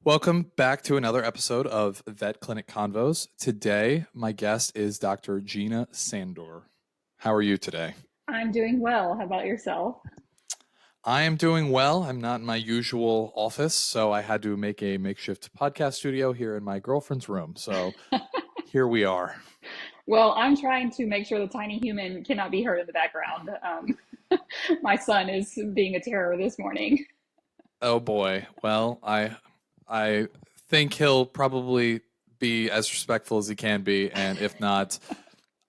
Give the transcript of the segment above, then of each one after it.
Welcome back to another episode of Vet Clinic Convos. Today, my guest is Dr. Gina Sandor. How are you today? I'm doing well. How about yourself? I am doing well. I'm not in my usual office, so I had to make a makeshift podcast studio here in my girlfriend's room. So here we are. Well, I'm trying to make sure the tiny human cannot be heard in the background. My son is being a terror this morning. Oh boy. Well, I think he'll probably be as respectful as he can be, and if not,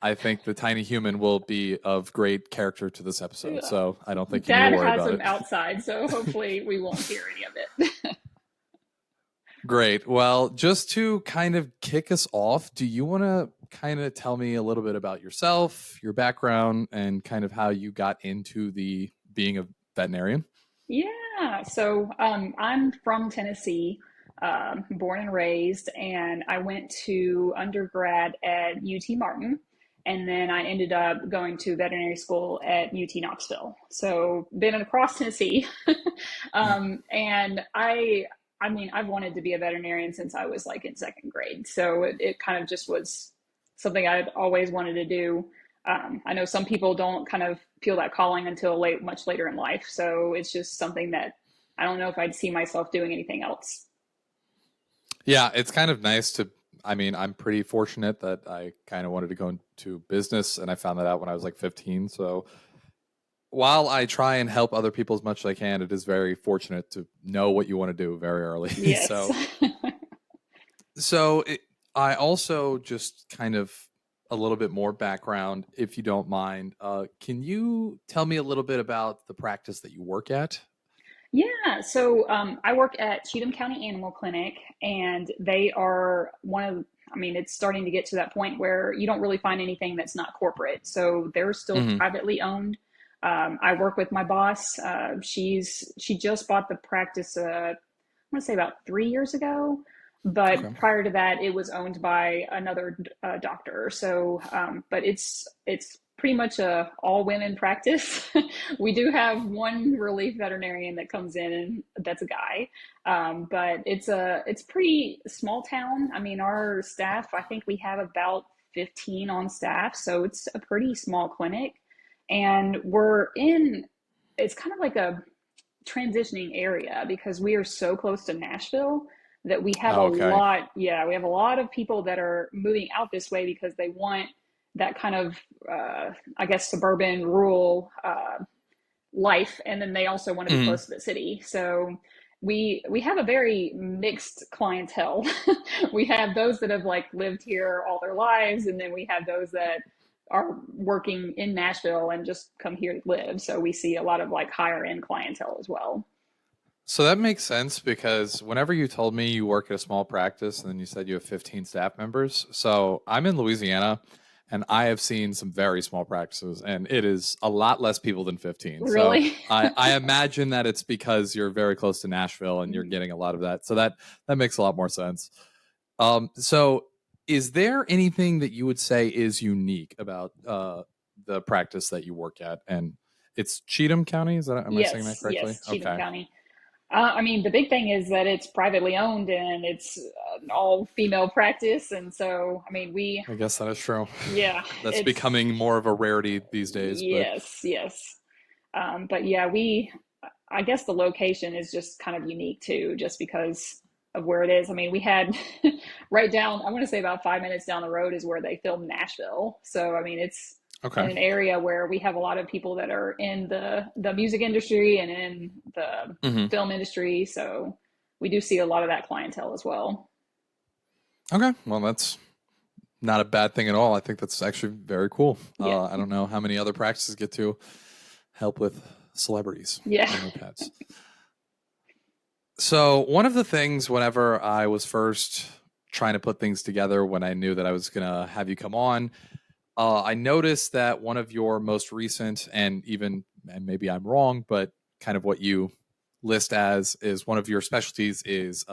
I think the tiny human will be of great character to this episode. So I don't think you need to Dad worry has about him it. outside, so hopefully we won't hear any of it. Great. Well, just to kind of kick us off, do you want to kind of tell me a little bit about yourself, your background, and kind of how you got into the being a veterinarian? I'm from Tennessee, born and raised, and I went to undergrad at UT Martin, and then I ended up going to veterinary school at UT Knoxville. So been across Tennessee, and I mean, I've wanted to be a veterinarian since I was like in second grade. So it kind of just was something I'd always wanted to do. I know some people don't kind of feel that calling until much later in life. So it's just something that I don't know if I'd see myself doing anything else. Yeah, it's kind of nice to. I mean, I'm pretty fortunate that I kind of wanted to go into business, and I found that out when I was like 15. So while I try and help other people as much as I can, it is very fortunate to know what you want to do very early. Yes. So I also just kind of a little bit more background, if you don't mind. Can you tell me a little bit about the practice that you work at? I work at Cheatham County Animal Clinic, and they are I mean, it's starting to get to that point where you don't really find anything that's not corporate. So they're still Hmm. privately owned. I work with my boss. She just bought the practice, I want to say about 3 years ago. Okay. But prior to that, it was owned by another doctor. But it's pretty much a all women practice. We do have one relief veterinarian that comes in, and that's a guy. But it's pretty small town. I mean, our staff, I think we have about 15 on staff, so it's a pretty small clinic, and it's kind of like a transitioning area because we are so close to Nashville that Oh, okay. we have a lot of people that are moving out this way because they want that kind of, I guess, suburban, rural life. And then they also want to be Mhm. close to the city. So we have a very mixed clientele. We have those that have like lived here all their lives, and then we have those that are working in Nashville and just come here to live. So we see a lot of like higher end clientele as well. So that makes sense because whenever you told me you work at a small practice and then you said you have 15 staff members. So I'm in Louisiana and I have seen some very small practices and it is a lot less people than 15. So Really? I imagine that it's because you're very close to Nashville and you're getting a lot of that. So that makes a lot more sense. So is there anything that you would say is unique about the practice that you work at? And it's Cheatham County. Am I saying that Yes, correctly? yes, Cheatham Okay. County. I mean, the big thing is that it's privately owned and it's an all female practice. And so, I mean, I guess that is true. yeah, That's it's, becoming more of a rarity these days, but yes, yes. But yeah, I guess the location is just kind of unique too, just because of where it is. I mean, we had right down, I want to say about 5 minutes down the road is where they filmed Nashville. So, I mean, it's in okay. an area where we have a lot of people that are in the music industry and in the Hmm. film industry. So we do see a lot of that clientele as well. Okay. Well, that's not a bad thing at all. I think that's actually very cool. Yeah. I don't know how many other practices get to help with celebrities Yeah. and their pets. So, one of the things whenever I was first trying to put things together, when I knew that I was going to have you come on, I noticed that one of your most recent, and maybe I'm wrong, but kind of what you list as is one of your specialties is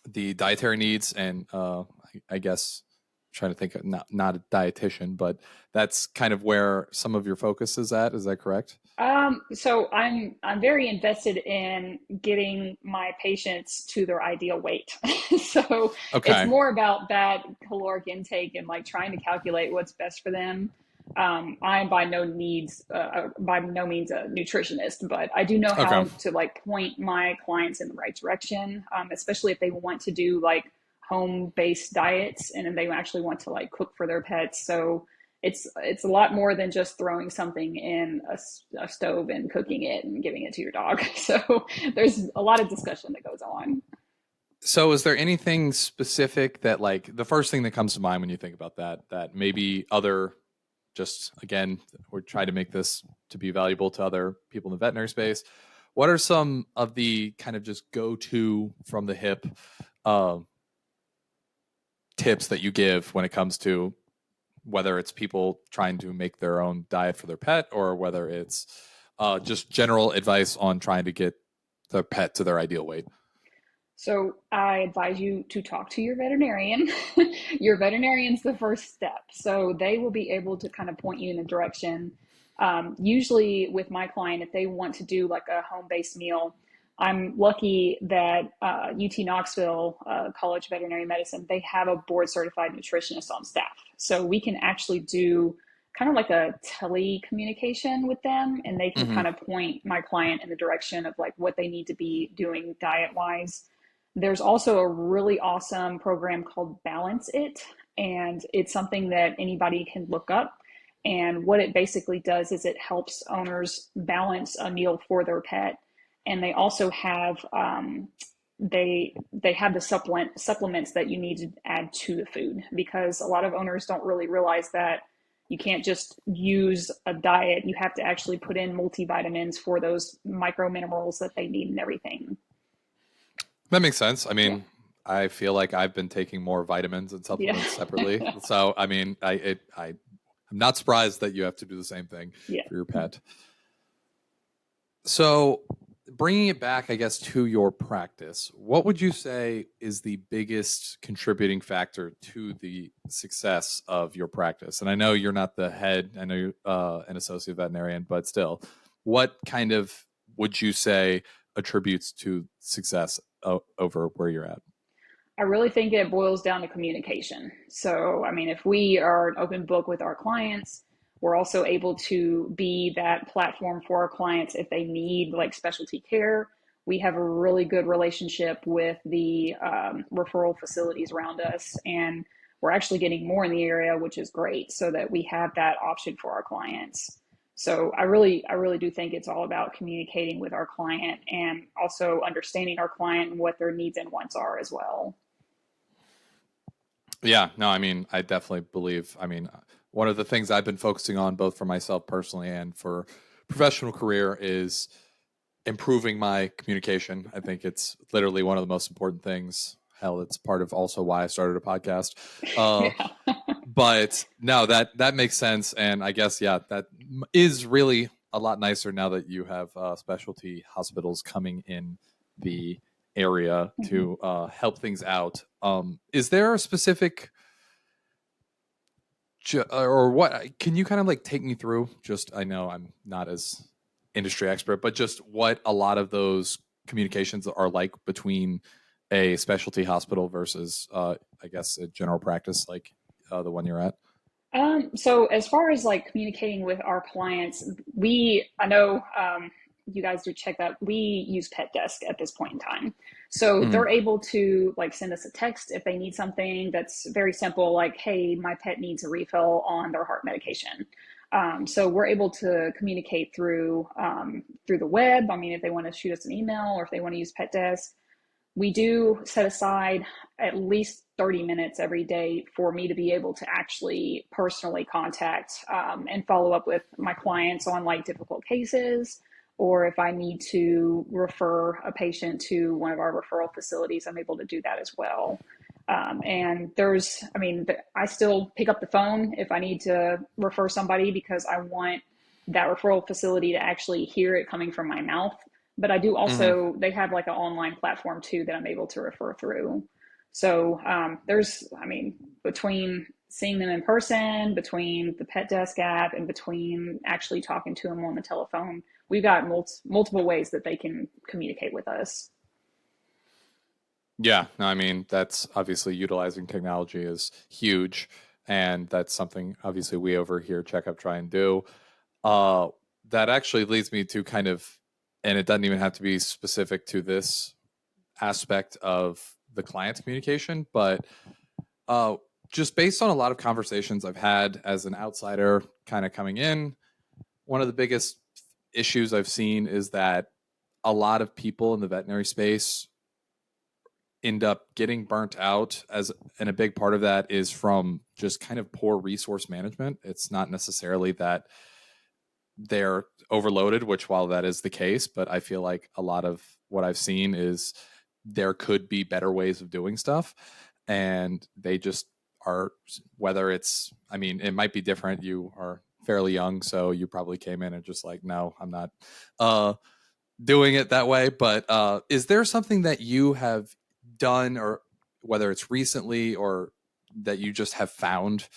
the dietary needs, and I guess trying to think of not a dietitian, but that's kind of where some of your focus is at. Is that correct? So I'm very invested in getting my patients to their ideal weight. So it's Okay. more about that caloric intake and like trying to calculate what's best for them. I'm by no means a nutritionist, but I do know Okay. how to like point my clients in the right direction, especially if they want to do like home-based diets and then they actually want to like cook for their pets. So it's a lot more than just throwing something in a stove and cooking it and giving it to your dog. So there's a lot of discussion that goes on. So is there anything specific that like the first thing that comes to mind when you think about that maybe other just again we're trying to make this to be valuable to other people in the veterinary space. What are some of the kind of just go to from the hip uh, tips that you give when it comes to whether it's people trying to make their own diet for their pet or whether it's just general advice on trying to get the pet to their ideal weight? So I advise you to talk to your veterinarian. Your veterinarian's the first step. So they will be able to kind of point you in a direction. Usually with my client, if they want to do like a home-based meal, I'm lucky that UT Knoxville College of Veterinary Medicine, they have a board certified nutritionist on staff. So we can actually do kind of like a telecommunication with them and they can Mm-hmm. kind of point my client in the direction of like what they need to be doing diet wise. There's also a really awesome program called Balance It, and it's something that anybody can look up. And what it basically does is it helps owners balance a meal for their pet. And they also have they have the supplements that you need to add to the food because a lot of owners don't really realize that you can't just use a diet. You have to actually put in multivitamins for those micro minerals that they need and everything. That makes sense. I Yeah. mean, I feel like I've been taking more vitamins and Yeah. supplements separately. So, I mean, I'm not surprised that you have to do the same thing Yeah. for your pet. So, bringing it back, I guess, to your practice, what would you say is the biggest contributing factor to the success of your practice? And I know you're not the head, I know you're an associate veterinarian, but still, what kind of would you say attributes to success over where you're at? I really think it boils down to communication. So, I mean, if we are an open book with our clients, we're also able to be that platform for our clients if they need like specialty care. We have a really good relationship with the referral facilities around us, and we're actually getting more in the area, which is great, so that we have that option for our clients. So I really do think it's all about communicating with our client and also understanding our client and what their needs and wants are as well. Yeah, no, I mean, I definitely believe. I mean, one of the things I've been focusing on, both for myself personally and for professional career, is improving my communication. I think it's literally one of the most important things. Hell, it's part of also why I started a podcast. Uh, Yeah. but no, that makes sense, and I guess yeah, that is really a lot nicer now that you have specialty hospitals coming in the area Mhm. to help things out. Is there a specific or what can you kind of like take me through just I know I'm not as industry expert but just what a lot of those communications are like between a specialty hospital versus I guess a general practice like the one you're at. So as far as like communicating with our clients, I know you guys do check that we use Pet Desk at this point in time. So Mhm. they're able to like send us a text if they need something that's very simple, like, hey, my pet needs a refill on their heart medication. So we're able to communicate through the web. I mean, if they want to shoot us an email or if they want to use Pet Desk, we do set aside at least 30 minutes every day for me to be able to actually personally contact and follow up with my clients on like difficult cases, or if I need to refer a patient to one of our referral facilities, I'm able to do that as well. And I mean, I still pick up the phone if I need to refer somebody because I want that referral facility to actually hear it coming from my mouth. But I do Mhm. also, they have like an online platform too that I'm able to refer through. So I mean, between seeing them in person, between the Pet Desk app, and between actually talking to them on the telephone, we've got multiple ways that they can communicate with us. Yeah, no, I mean, that's obviously utilizing technology is huge. And that's something obviously we over here at Checkup try and do. Uh, that actually leads me to kind of, and it doesn't even have to be specific to this aspect of the client's communication, but uh, just based on a lot of conversations I've had as an outsider kind of coming in, one of the biggest issues I've seen is that a lot of people in the veterinary space end up getting burnt out as and a big part of that is from just kind of poor resource management. It's not necessarily that they're overloaded, which while that is the case, but I feel like a lot of what I've seen is there could be better ways of doing stuff, and they just are, whether it's, I mean, it might be different. You are fairly young, so you probably came in and just like, no, I'm not uh doing it that way. But is there something that you have done, or whether it's recently or that you just have found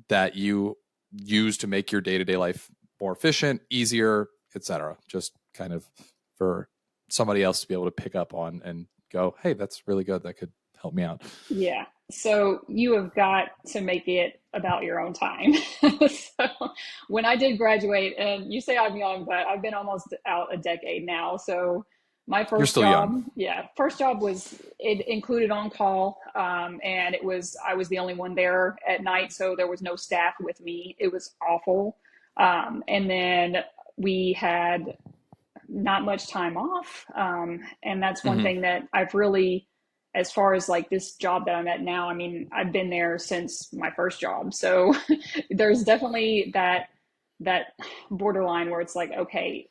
that you use to make your day-to-day life more efficient, easier, etc., just kind of for somebody else to be able to pick up on and go, hey, that's really good, that could help me out? Yeah. So you have got to make it about your own time. So when I did graduate, and you say I'm young, but I've been almost out a decade now. So my You're first still job, young. yeah, first job was, it included on call, and I was the only one there at night, so there was no staff with me. It was awful. And then we had not much time off. And that's one Mm-hmm. thing that I've really, as far as like this job that I'm at now, I mean, I've been there since my first job. So there's definitely that borderline where it's like, okay,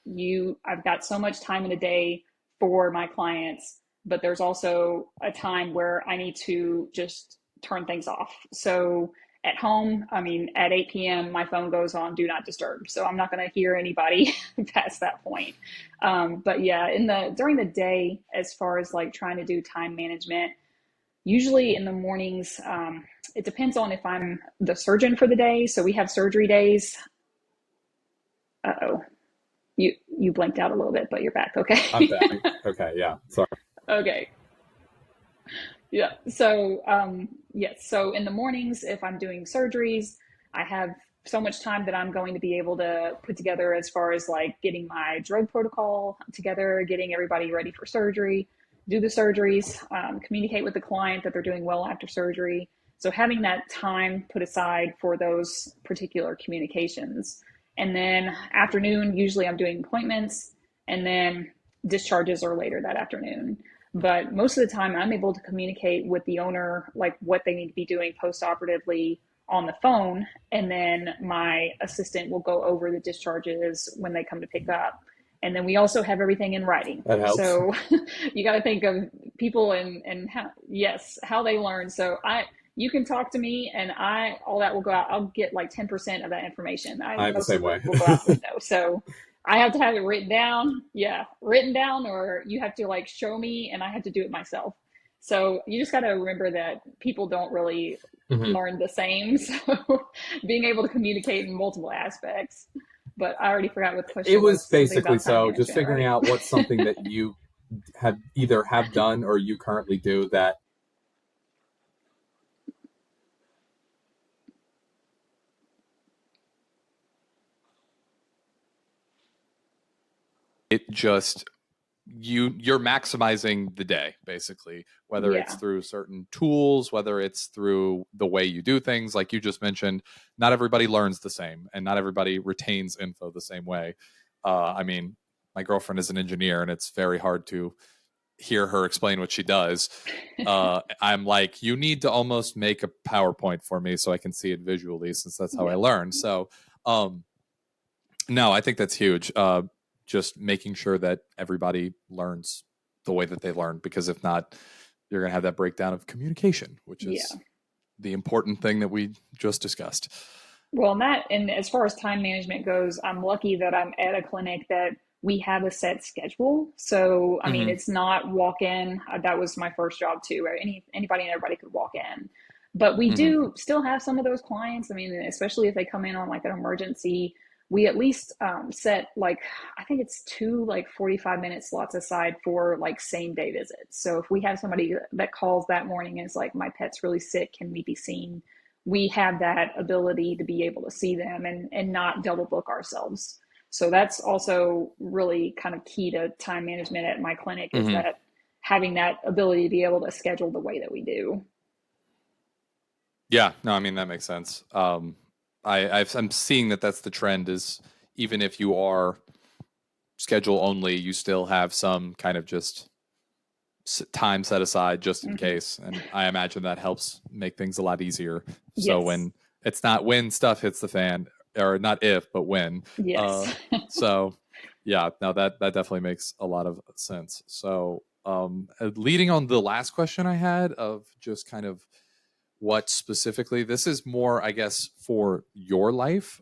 I've got so much time in a day for my clients, but there's also a time where I need to just turn things off. So at home, I mean, at 8 p.m., my phone goes on do not disturb. So I'm not going to hear anybody past that point. But yeah, during the day, as far as like trying to do time management, usually in the mornings, it depends on if I'm the surgeon for the day. So we have surgery days. Uh-oh, you blinked out a little bit, but you're back. I'm Okay. back. Okay, yeah. Sorry. Okay. Yeah. So, yes. So in the mornings, if I'm doing surgeries, I have so much time that I'm going to be able to put together as far as like getting my drug protocol together, getting everybody ready for surgery, do the surgeries, communicate with the client that they're doing well after surgery. So having that time put aside for those particular communications. And then afternoon, usually I'm doing appointments, and then discharges are later that afternoon. But most of the time, I'm able to communicate with the owner, like what they need to be doing post-operatively on the phone. And then my assistant will go over the discharges when they come to pick up. And then we also have everything in writing. That helps. So you got to think of people and how, yes, how they learn. So you can talk to me and all that will go out. I'll get like 10% of that information. I'm the Most same of it way. will go out the window. So I have to have it written down. Yeah, written down, or you have to like show me and I have to do it myself. So you just got to remember that people don't really Mhm. learn the same. So being able to communicate in multiple aspects. But I already forgot what the It question was was. Something basically about time so just management, figuring right? out what's something that you have done or you currently do that it just you're maximizing the day, basically, whether it's Yeah. through certain tools, whether it's through the way you do things. Like you just mentioned, not everybody learns the same and not everybody retains info the same way. I mean, my girlfriend is an engineer and it's very hard to hear her explain what she does. I'm like, you need to almost make a PowerPoint for me so I can see it visually, since that's how I Yep. learn. So um no, I think that's huge. Just making sure that everybody learns the way that they learn, because if not, you're going to have that breakdown of communication, which Yeah. is the important thing that we just discussed. Well, and as far as time management goes, I'm lucky that I'm at a clinic that we have a set schedule. So, I mean, Mm-hmm. it's not walk in. That was my first job too, where anybody and everybody could walk in. But we Mm-hmm. do still have some of those clients. I mean, especially if they come in on like an emergency, we at least set like, I think it's two like 45-minute slots aside for like same day visits. So if we have somebody that calls that morning and is like, my pet's really sick, can we be seen? We have that ability to be able to see them and not double book ourselves. So that's also really kind of key to time management at my clinic, is Hmm. that having that ability to be able to schedule the way that we do. Yeah, no, I mean that makes sense. I'm seeing that that's the trend. Is even if you are schedule only, you still have some kind of just time set aside just in Hmm. case, and I imagine that helps make things a lot easier. So Yes. when it's not when stuff hits the fan, or not if, but when. Uh, Yes. so yeah, no, that definitely makes a lot of sense. So leading on the last question I had of just kind of what specifically, this is more I guess for your life,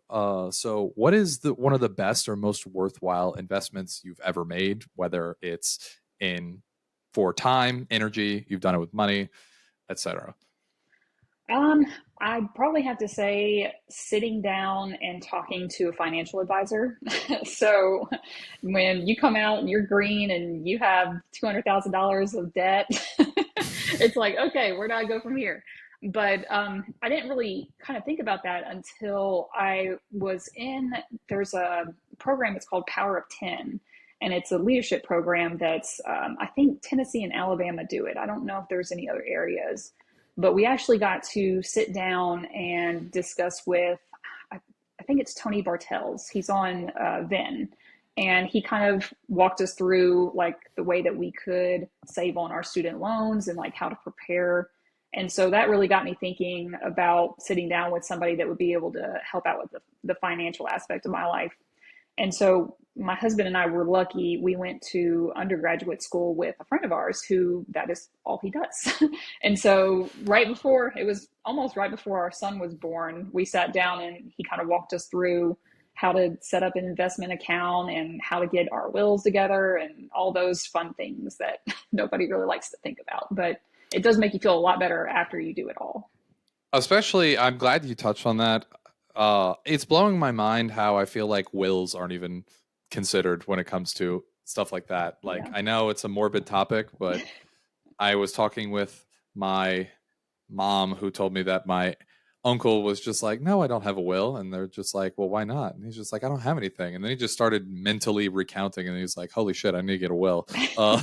so what is the one of the best or most worthwhile investments you've ever made, whether it's in for time, energy, you've done it with money, etc. Um, I'd probably have to say sitting down and talking to a financial advisor. So when you come out and you're green and you have $200,000 of debt, it's like, okay, where do I go from here? But I didn't really kind of think about that until I was in, there's a program, it's called Power of 10. And it's a leadership program that's, I think Tennessee and Alabama do it. I don't know if there's any other areas, but we actually got to sit down and discuss with, I think it's Tony Bartels. He's on Venn, and he kind of walked us through like the way that we could save on our student loans and like how to prepare. And so that really got me thinking about sitting down with somebody that would be able to help out with the financial aspect of my life. And so my husband and I were lucky. We went to undergraduate school with a friend of ours who that is all he does. And so right before, it was almost right before our son was born, we sat down and he kind of walked us through how to set up an investment account and how to get our wills together and all those fun things that nobody really likes to think about. But it does make you feel a lot better after you do it all. Especially, I'm glad you touched on that. It's blowing my mind how I feel like wills aren't even considered when it comes to stuff like that. Like, Yeah. I know it's a morbid topic, but I was talking with my mom who told me that my uncle was just like, "No, I don't have a will." And they're just like, "Well, why not?" And he's just like, "I don't have anything." And then he just started mentally recounting, and he's like, "Holy shit, I need to get a will." Uh,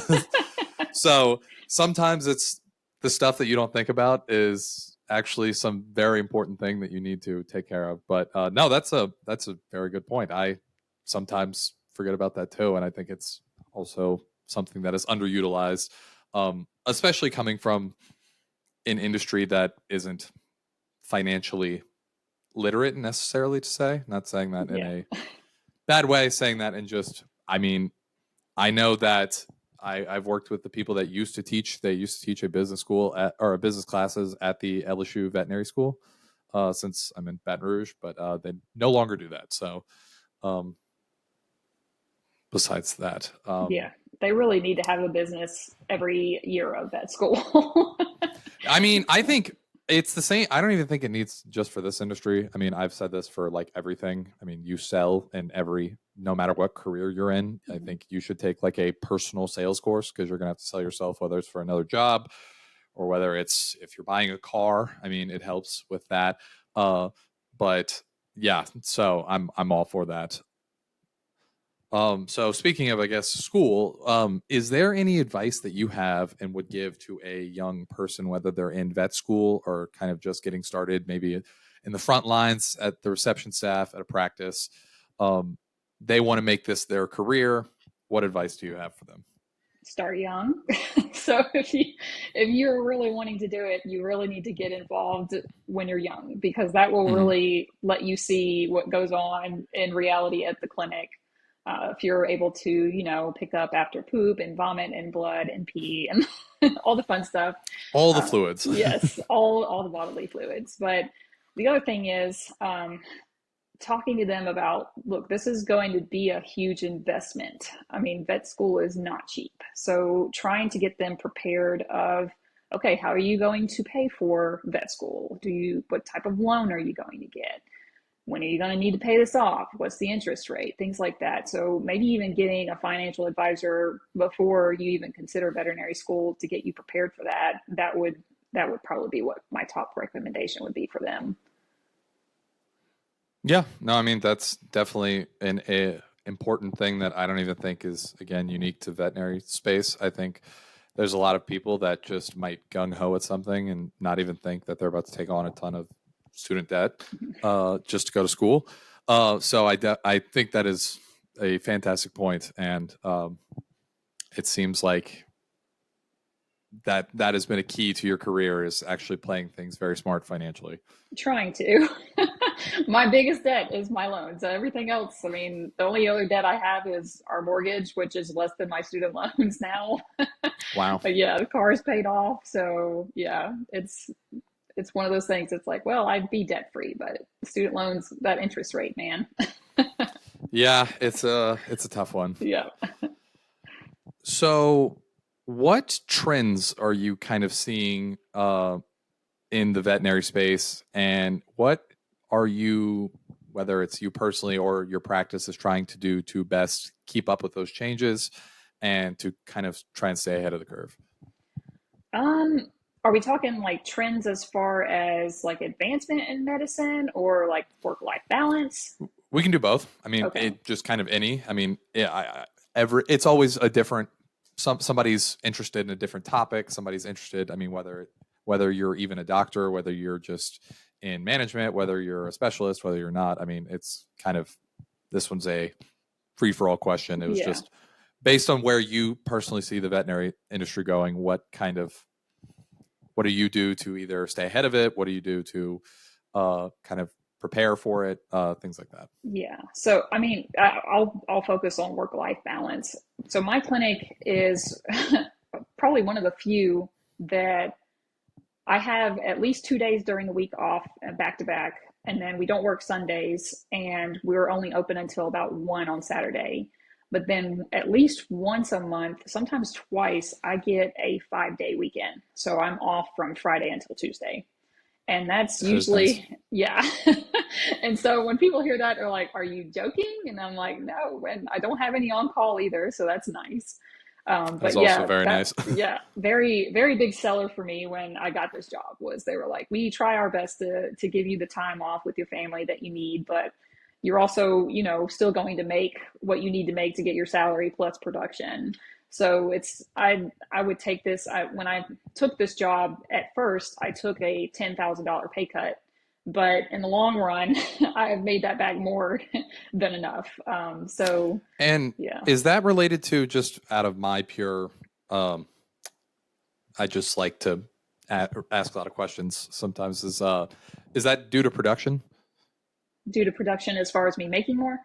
so sometimes it's the stuff that you don't think about is actually some very important thing that you need to take care of. But no, that's a very good point. I sometimes forget about that too, and I think it's also something that is underutilized, especially coming from an industry that isn't financially literate necessarily, to say. Not saying that in Yeah. a bad way, saying that in just, I mean, I know that I've worked with the people that used to teach. They used to teach a business school or a business classes at the LSU Veterinary School. Since I'm in Baton Rouge, but they no longer do that. So, um, besides that, Yeah. They really need to have a business every year of that school. I mean, I think it's the same. I don't even think it needs just for this industry. I mean, I've said this for like everything. I mean, you sell in every, no matter what career you're in. I think you should take like a personal sales course, because you're going to have to sell yourself, whether it's for another job or whether it's if you're buying a car. I mean, it helps with that. Uh, but yeah, so I'm all for that. So speaking of, I guess, school, is there any advice that you have and would give to a young person, whether they're in vet school or kind of just getting started, maybe in the front lines at the reception staff at a practice? Um, they want to make this their career. What advice do you have for them? Start young. So if you're really wanting to do it, you really need to get involved when you're young, because that will Hmm. really let you see what goes on in reality at the clinic. If you're able to, pick up after poop and vomit and blood and pee and all the fun stuff. All the fluids. Yes, all the bodily fluids. But the other thing is, talking to them about, look, this is going to be a huge investment. I mean, vet school is not cheap. So trying to get them prepared of, okay, how are you going to pay for vet school? What type of loan are you going to get? when are you going to need to pay this off? What's the interest rate? Things like that. So maybe even getting a financial advisor before you even consider veterinary school to get you prepared for that. That would probably be what my top recommendation would be for them. Yeah, no, I mean that's definitely an important thing that I don't even think is again unique to veterinary space. I think there's a lot of people that just might gung ho at something and not even think that they're about to take on a ton of student debt just to go to school. So I think that is a fantastic point, and it seems like that has been a key to your career is actually playing things very smart financially. Trying to. My biggest debt is my loans. Everything else, I mean, the only other debt I have is our mortgage, which is less than my student loans now. Wow. But yeah, the car is paid off. So yeah, it's one of those things. It's like, well, I'd be debt free, but student loans, that interest rate, man. Yeah, it's a tough one. Yeah. So, what trends are you kind of seeing in the veterinary space, and what are you, whether it's you personally or your practice, is trying to do to best keep up with those changes and to kind of try and stay ahead of the curve? Um, are we talking like trends as far as like advancement in medicine or like work-life balance? We can do both. I mean, Okay. it just kind of any. I mean, yeah, it's always a different. Somebody's interested in a different topic. Somebody's interested. I mean, whether you're even a doctor, whether you're just in management, whether you're a specialist, whether you're not. I mean, it's kind of this one's a free for all question. It was Yeah. just based on where you personally see the veterinary industry going. What do you do to either stay ahead of it? What do you do to kind of prepare for it? Things like that. Yeah. So, I mean, I'll focus on work-life balance. So my clinic is probably one of the few that I have at least 2 days during the week off back to back, and then we don't work Sundays, and we're only open until about 1 on Saturday. But then at least once a month, sometimes twice, I get a 5-day weekend. So I'm off from Friday until Tuesday. And that's That is nice. usually, yeah. And so when people hear that, they're like, are you joking? And I'm like, no, and I don't have any on call either. So that's nice. That's But also yeah, very that, nice. yeah, very, very big seller for me when I got this job was they were like, we try our best to give you the time off with your family that you need, but you're also, still going to make what you need to make to get your salary plus production. So I would take this when I took this job at first, I took a $10,000 pay cut, but in the long run, I have made that back more than enough. So And yeah. is that related to just out of my pure? Um, I just like to ask a lot of questions. Sometimes is that due to production? Due to production as far as me making more.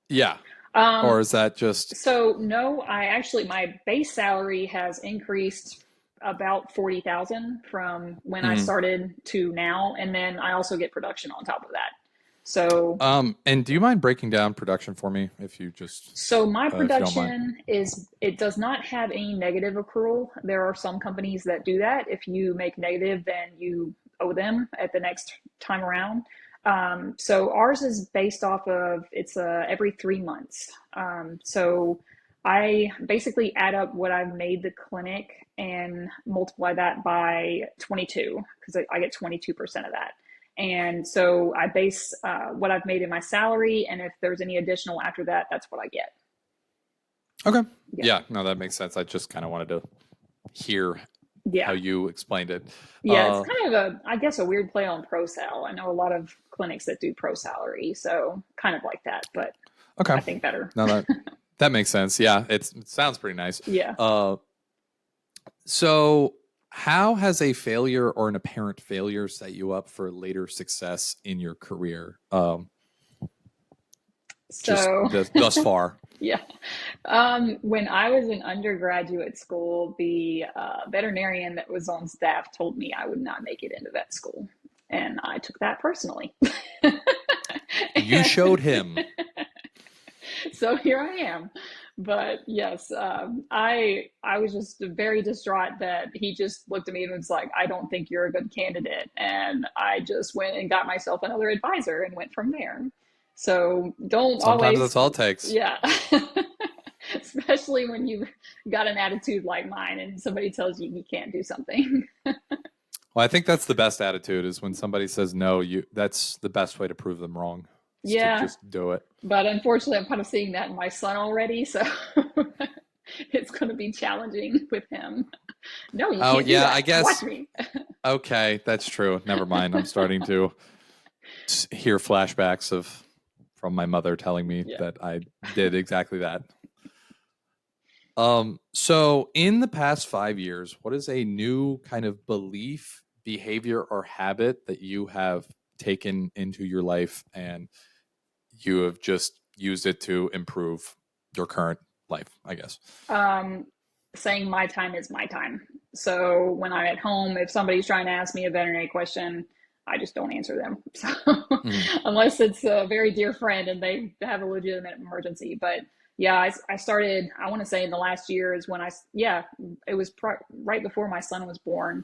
Yeah, or Um, is that just so no, my base salary has increased about 40,000 from when I mhm. started to now, and then I also get production on top of that. So And do you mind breaking down production for me so my if you don't mind? production it does not have any negative accrual. There are some companies that do that. If you make negative, then you owe them at the next time around. So ours is based off of it's every 3 months. So I basically add up what I've made the clinic and multiply that by 22 because I get 22% of that. And so I base what I've made in my salary, and if there's any additional after that, that's what I get. Okay. Yeah, Yeah, no, that makes sense. I just kind of wanted to hear how yeah, you explained it. yeah. It's Uh, kind of I guess, a weird play on pro sal. I know a lot of clinics that do pro salary, so kind of like that, but okay. I think better. No, that makes sense. Yeah, it sounds pretty nice. Yeah. Uh, so how has a failure or an apparent failure set you up for later success in your career? Just So thus far. yeah. When I was in undergraduate school, the veterinarian that was on staff told me I would not make it into vet school. And I took that personally. You showed him. So here I am. But yes, I was just very distraught that he just looked at me and was like, "I don't think you're a good candidate," and I just went and got myself another advisor and went from there. So don't Sometimes always, that's all it takes. yeah. Especially when you've got an attitude like mine and somebody tells you you can't do something. Well, I think that's the best attitude is when somebody says no, that's the best way to prove them wrong. Is to Yeah, just do it. but unfortunately, I'm kind of seeing that in my son already, so it's going to be challenging with him. No, you Oh can't do yeah, I that. Watch guess me. okay, that's true. Never mind. I'm starting to hear flashbacks of from my mother telling me Yeah. that I did exactly that. So in the past 5 years, what is a new kind of belief, behavior, or habit that you have taken into your life and you have just used it to improve your current life, I guess? Um, Saying my time is my time. So when I'm at home, if somebody's trying to ask me a veterinary question, I just don't answer them. So Mhm. unless it's a very dear friend and they have a legitimate emergency. But yeah, I started, I want to say in the last year is when yeah, it was right before my son was born.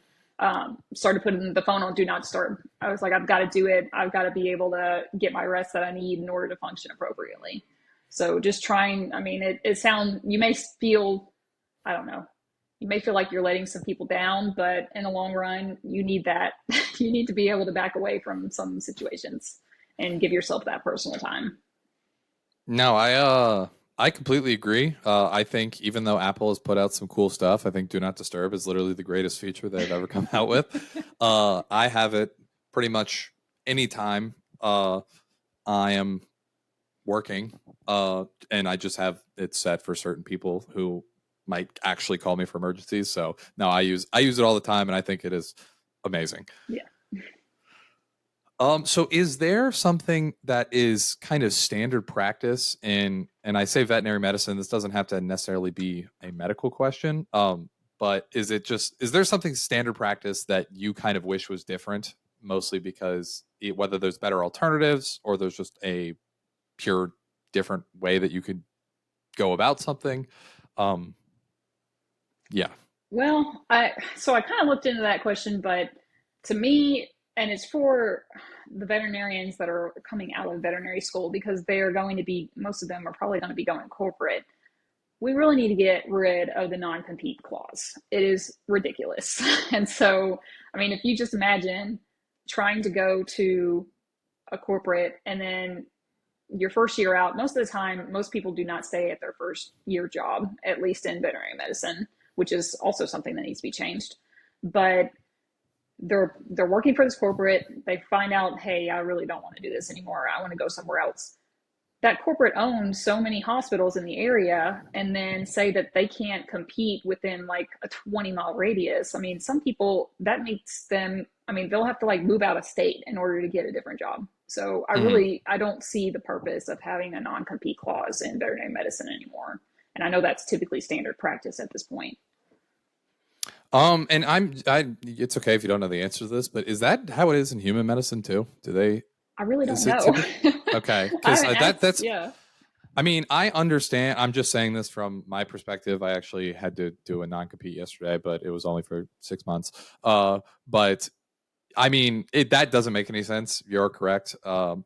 Started putting the phone on do not disturb. I was like, I've got to do it. I've got to be able to get my rest that I need in order to function appropriately. So just trying, I mean, it sounds, you may feel, I don't know, you may feel like you're letting some people down, but in the long run, you need that. You need to be able to back away from some situations and give yourself that personal time. No, I completely agree. I think even though Apple has put out some cool stuff, I think Do Not Disturb is literally the greatest feature they've ever come out with. I have it pretty much anytime I am working, and I just have it set for certain people who might actually call me for emergencies. So no, I use it all the time, and I think it is amazing. Yeah. So is there something that is kind of standard practice in, and I say veterinary medicine, this doesn't have to necessarily be a medical question. But is there something standard practice that you kind of wish was different, mostly because whether there's better alternatives or there's just a pure different way that you could go about something? Um, yeah. Well, I kind of looked into that question, but to me, and it's for the veterinarians that are coming out of veterinary school because they are going to be, most of them are probably going to be going corporate. We really need to get rid of the non-compete clause. It is ridiculous. And so, I mean, if you just imagine trying to go to a corporate and then your first year out, most of the time, most people do not stay at their first year job, at least in veterinary medicine, which is also something that needs to be changed. But they're working for this corporate. They find out, hey, I really don't want to do this anymore. I want to go somewhere else. That corporate owns so many hospitals in the area and then say that they can't compete within like a 20-mile radius. I mean, some people that makes them, I mean, they'll have to like move out of state in order to get a different job. So Mhm. I don't see the purpose of having a non-compete clause in veterinary medicine anymore. And I know that's typically standard practice at this point. And it's okay if you don't know the answer to this, but is that how it is in human medicine too? I really don't Is it know. typical? Okay. I Cause haven't asked. that's, Yeah. I mean, I understand. I'm just saying this from my perspective. I actually had to do a non compete yesterday, but it was only for 6 months. But I mean, that doesn't make any sense. You're correct. I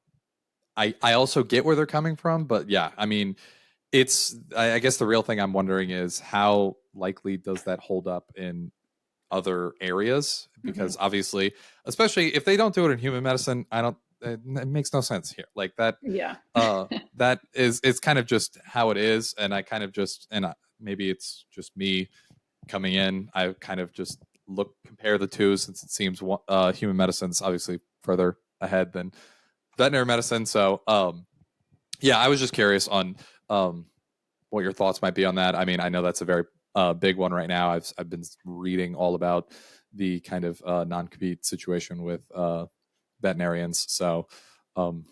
also get where they're coming from, but yeah, I mean, I guess the real thing I'm wondering is how likely does that hold up in other areas? Mm-hmm. Because obviously, especially if they don't do it in human medicine, I don't, it makes no sense here. Like Yeah. that is, it's kind of just how it is. And I kind of just, maybe it's just me coming in. I kind of just compare the two since it seems human medicine's obviously further ahead than veterinary medicine. So, yeah, I was just curious on um, what your thoughts might be on that. I mean, I know that's a very big one right now. I've been reading all about the kind of non compete situation with veterinarians. So, um,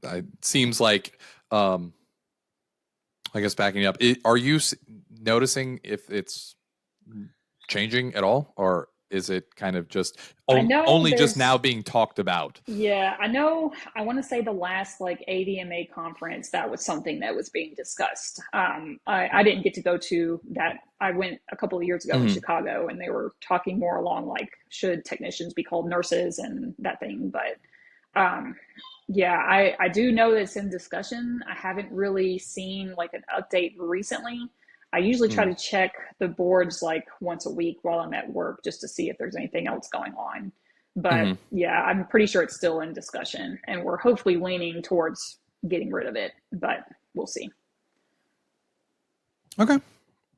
it seems like um, I guess backing up, are you noticing if it's changing at all, or is it kind of just I know only just now there's being talked about? Yeah, I know. I want to say the last like AVMA conference, that was something that was being discussed. I didn't get to go to that. I went a couple of years ago in Mhm. Chicago, and they were talking more along like should technicians be called nurses and that thing. But yeah, I do know that it's in discussion. I haven't really seen like an update recently. I usually try Mhm. to check the boards like once a week while I'm at work just to see if there's anything else going on. But Mhm. yeah, I'm pretty sure it's still in discussion, and we're hopefully leaning towards getting rid of it, but we'll see. Okay.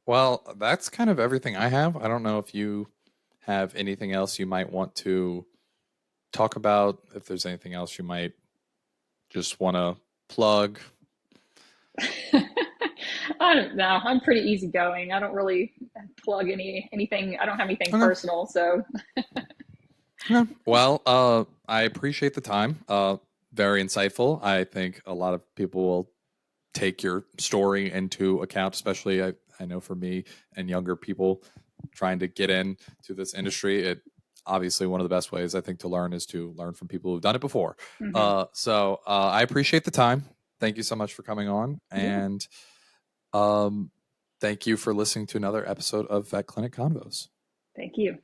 Well, that's kind of everything I have. I don't know if you have anything else you might want to talk about, if there's anything else you might just want to plug. I don't know. I'm pretty easygoing. I don't really plug anything. I don't have anything Okay. personal, so Okay. Well, I appreciate the time. Very insightful. I think a lot of people will take your story into account, especially I know for me and younger people trying to get into this industry. It obviously one of the best ways I think to learn is to learn from people who've done it before. mhm. I appreciate the time. Thank you so much for coming on, Yeah. and um, thank you for listening to another episode of Vet Clinic Convos. Thank you.